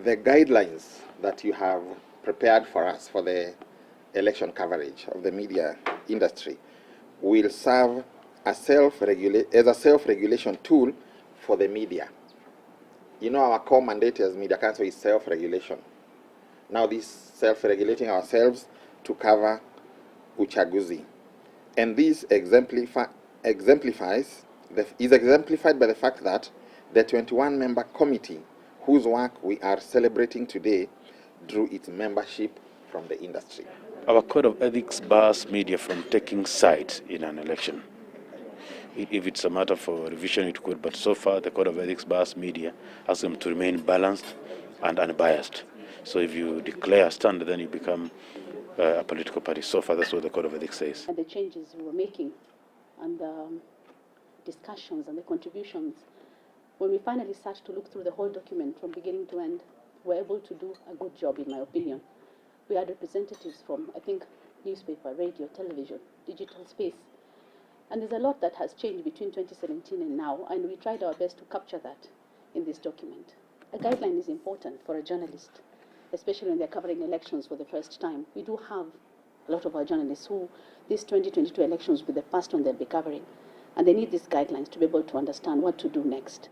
The guidelines that you have prepared for us for the election coverage of the media industry will serve as a self-regulation tool for the media. You know, our core mandate as Media Council is self-regulation. Now this self-regulating ourselves to cover uchaguzi. And this is exemplified by the fact that the 21-member committee whose work we are celebrating today drew its membership from the industry. Our code of ethics bars media from taking sides in an election. If it's a matter for revision, it could, but so far the code of ethics bars media asks them to remain balanced and unbiased. So if you declare a stand, then you become a political party. So far, that's what the code of ethics says. And the changes we were making and the discussions and the contributions, when we finally sat to look through the whole document from beginning to end, we were able to do a good job, in my opinion. We had representatives from, I think, newspaper, radio, television, digital space. And there's a lot that has changed between 2017 and now, and we tried our best to capture that in this document. A guideline is important for a journalist, especially when they're covering elections for the first time. We do have a lot of our journalists who, these 2022 elections will be the first one they'll be covering, and they need these guidelines to be able to understand what to do next.